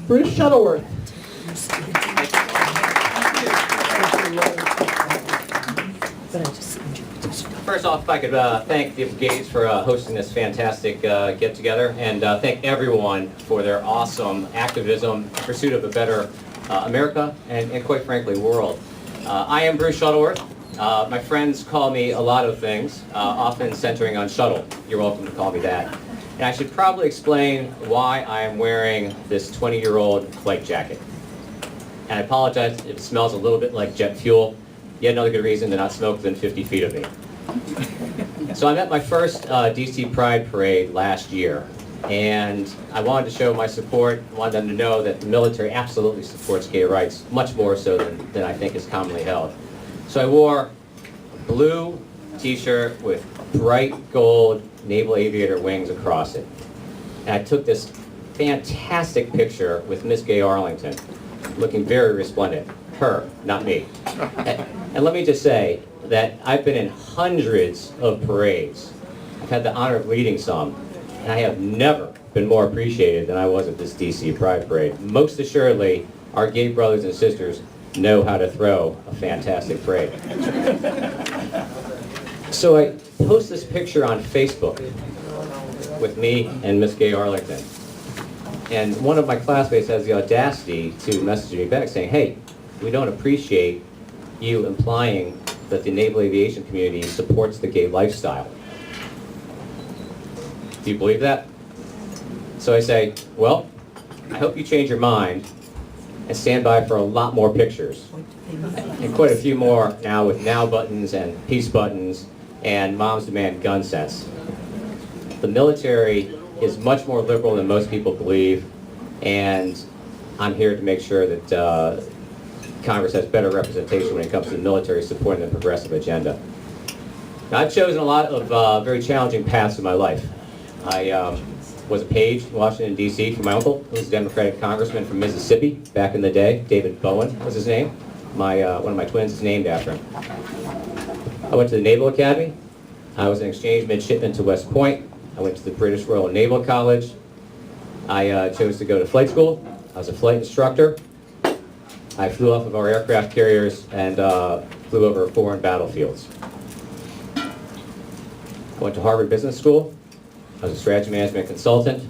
Bruce Shuttleworth. First off, if I could thank the Brigades for hosting this fantastic get-together, and thank everyone for their awesome activism in pursuit of a better America and quite frankly, world. I am Bruce Shuttleworth. My friends call me a lot of things, often centering on shuttle. You're welcome to call me that. And I should probably explain why I am wearing this 20-year-old flight jacket. And I apologize if it smells a little bit like jet fuel. Yet another good reason to not smoke within 50 feet of me. So I'm at my first DC Pride Parade last year, and I wanted to show my support. I wanted them to know that the military absolutely supports gay rights, much more so than I think is commonly held. So I wore a blue t-shirt with bright gold naval aviator wings across it. And I took this fantastic picture with Miss Gay Arlington, looking very resplendent. Her, not me. And let me just say that I've been in hundreds of parades. I've had the honor of leading some, and I have never been more appreciated than I was at this DC Pride Parade. Most assuredly, our gay brothers and sisters know how to throw a fantastic parade. So I post this picture on Facebook with me and Miss Gay Arlington. And one of my classmates has the audacity to message me back saying, "Hey, we don't appreciate you implying that the naval aviation community supports the gay lifestyle." Do you believe that? So I say, well, I hope you change your mind and stand by for a lot more pictures. And quite a few more now with now buttons and peace buttons and moms demand gun sense. The military is much more liberal than most people believe, and I'm here to make sure that Congress has better representation when it comes to the military supporting the progressive agenda. Now, I've chosen a lot of very challenging paths in my life. I was a page in Washington, D.C. for my uncle, who was a Democratic congressman from Mississippi back in the day. David Bowen was his name. One of my twins is named after him. I went to the Naval Academy. I was an exchange midshipman to West Point. I went to the British Royal Naval College. I chose to go to flight school. I was a flight instructor. I flew off of our aircraft carriers and flew over foreign battlefields. I went to Harvard Business School. I was a strategy management consultant.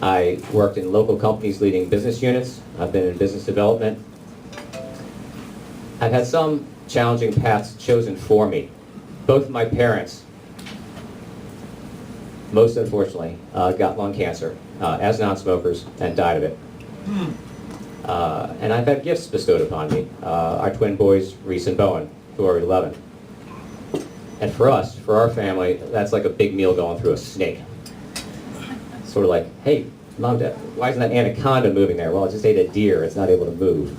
I worked in local companies leading business units. I've been in business development. I've had some challenging paths chosen for me. Both of my parents, most unfortunately, got lung cancer as non-smokers and died of it. And I've had gifts bestowed upon me. Our twin boys, Reese and Bowen, who are 11. And for us, for our family, that's like a big meal going through a snake. Sort of like, hey, Mom, Dad, why isn't that anaconda moving there? Well, it just ate a deer. It's not able to move.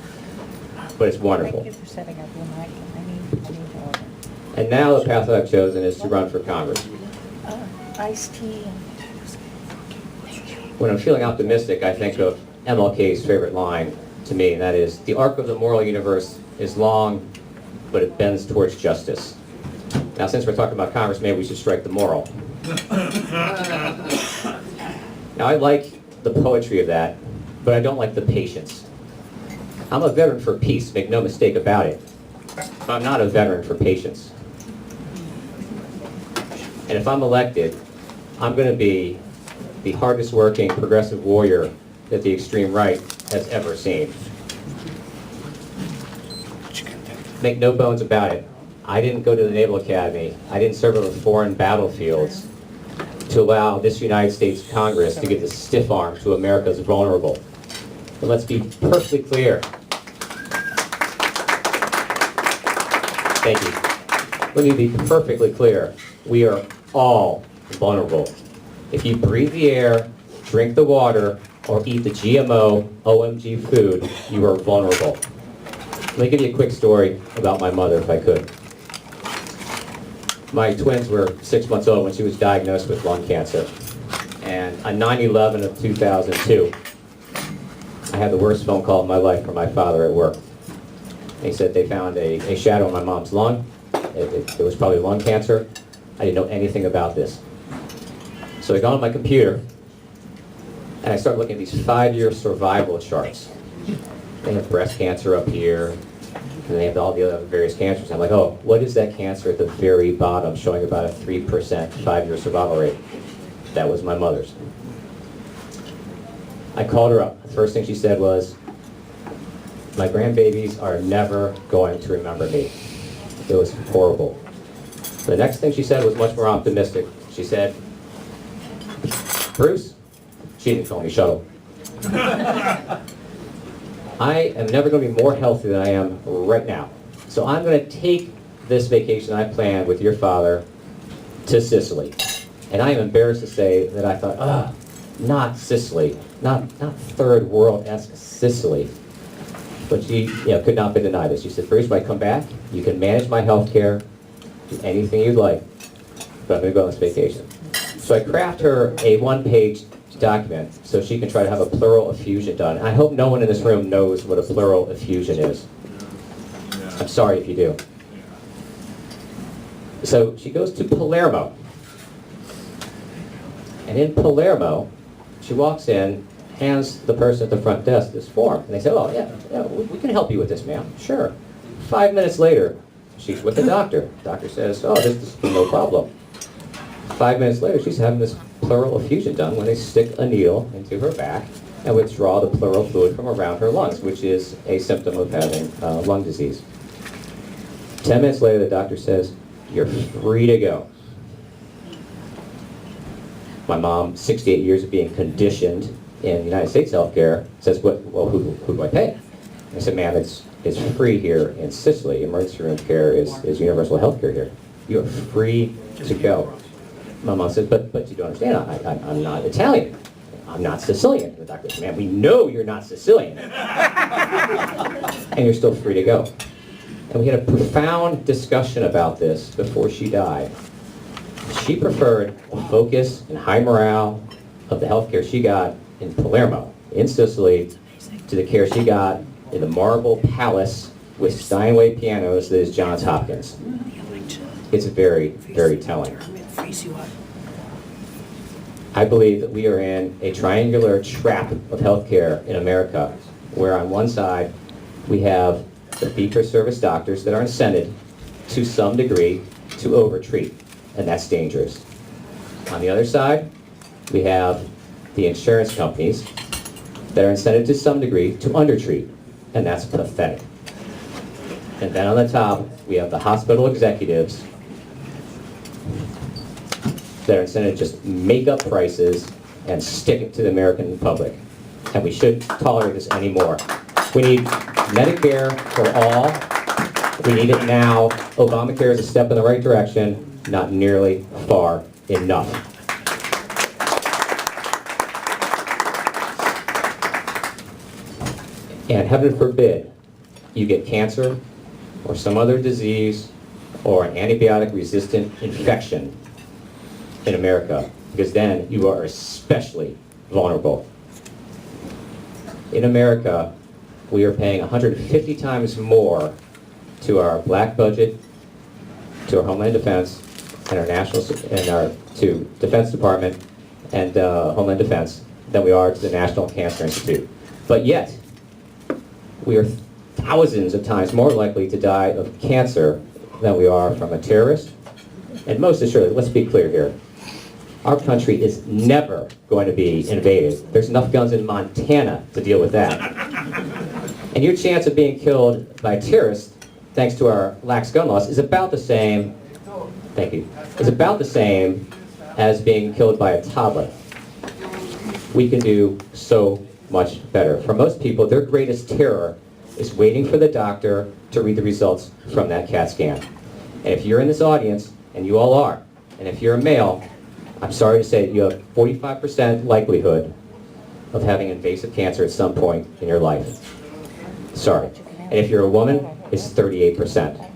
But it's wonderful. Thank you for setting up your mic. I need help. And now the path that I've chosen is to run for Congress. Iced tea. When I'm feeling optimistic, I think of MLK's favorite line to me, and that is, the arc of the moral universe is long, but it bends towards justice. Now, since we're talking about Congress, maybe we should strike the moral. Now, I like the poetry of that, but I don't like the patience. I'm a veteran for peace, make no mistake about it, but I'm not a veteran for patience. And if I'm elected, I'm going to be the hardest working progressive warrior that the extreme right has ever seen. Make no bones about it. I didn't go to the Naval Academy. I didn't serve on foreign battlefields to allow this United States Congress to give the stiff arm to America's vulnerable. And let's be perfectly clear. Thank you. Let me be perfectly clear. We are all vulnerable. If you breathe the air, drink the water, or eat the GMO, OMG food, you are vulnerable. Let me give you a quick story about my mother, if I could. My twins were 6 months old when she was diagnosed with lung cancer. And on 9/11 of 2002, I had the worst phone call of my life from my father at work. He said they found a shadow in my mom's lung. It was probably lung cancer. I didn't know anything about this. So I got on my computer, And I started looking at these 5-year survival charts. They have breast cancer up here, and they have all the other various cancers. I'm like, oh, what is that cancer at the very bottom showing about a 3% 5-year survival rate? That was my mother's. I called her up. The first thing she said was, my grandbabies are never going to remember me. It was horrible. The next thing she said was much more optimistic. She said, Bruce, she didn't call me Shuttle. I am never going to be more healthy than I am right now. So I'm going to take this vacation I planned with your father to Sicily. And I am embarrassed to say that I thought, not Sicily, not third world-esque Sicily. But she could not be denied it. She said, Bruce, when I come back, you can manage my health care, do anything you'd like, but I'm going to go on this vacation. So I craft her a one-page document so she can try to have a pleural effusion done. I hope no one in this room knows what a pleural effusion is. I'm sorry if you do. So she goes to Palermo. And in Palermo, she walks in, hands the person at the front desk this form. And they say, oh, yeah, we can help you with this, ma'am. Sure. 5 minutes later, she's with the doctor. The doctor says, oh, this is no problem. 5 minutes later, she's having this pleural effusion done when they stick a needle into her back and withdraw the pleural fluid from around her lungs, which is a symptom of having lung disease. 10 minutes later, the doctor says, you're free to go. My mom, 68 years of being conditioned in the United States healthcare, says, well, who do I pay? I said, ma'am, it's free here in Sicily. Emergency room care is universal health care here. You are free to go. My mom said, but you don't understand, I'm not Italian. I'm not Sicilian. The doctor said, ma'am, we know you're not Sicilian. And you're still free to go. And we had a profound discussion about this before she died. She preferred the focus and high morale of the health care she got in Palermo, in Sicily, to the care she got in the marble palace with Steinway pianos that is Johns Hopkins. It's very, very telling. I believe that we are in a triangular trap of healthcare in America, where on one side we have the fee-for-service doctors that are incented to some degree to overtreat, and that's dangerous. On the other side, we have the insurance companies that are incented to some degree to undertreat, and that's pathetic. And then on the top, we have the hospital executives that are incented to just make up prices and stick it to the American public. And we shouldn't tolerate this anymore. We need Medicare for all. We need it now. Obamacare is a step in the right direction, not nearly far enough. And heaven forbid you get cancer or some other disease or an antibiotic-resistant infection in America, because then you are especially vulnerable. In America, we are paying 150 times more to our black budget, to our Homeland Defense, and our to Defense Department and Homeland Defense than we are to the National Cancer Institute. But yet, we are thousands of times more likely to die of cancer than we are from a terrorist. And most assuredly, let's be clear here, our country is never going to be invaded. There's enough guns in Montana to deal with that. And your chance of being killed by terrorists, thanks to our lax gun laws, is about the same, thank you, is about the same as being killed by a toddler. We can do so much better. For most people, their greatest terror is waiting for the doctor to read the results from that CAT scan. And if you're in this audience, and you all are, and if you're a male, I'm sorry to say that you have 45% likelihood of having invasive cancer at some point in your life. Sorry. And if you're a woman, it's 38%.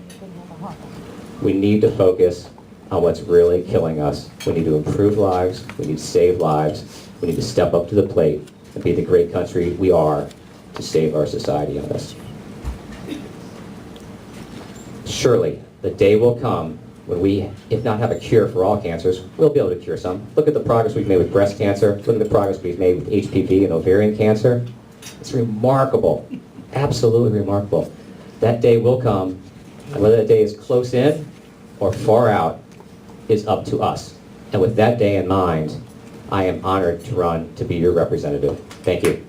We need to focus on what's really killing us. We need to improve lives. We need to save lives. We need to step up to the plate and be the great country we are to save our society on this. Surely, the day will come when we, if not have a cure for all cancers, we'll be able to cure some. Look at the progress we've made with breast cancer. Look at the progress we've made with HPV and ovarian cancer. It's remarkable, absolutely remarkable. That day will come, and whether that day is close in or far out is up to us. And with that day in mind, I am honored to run to be your representative. Thank you.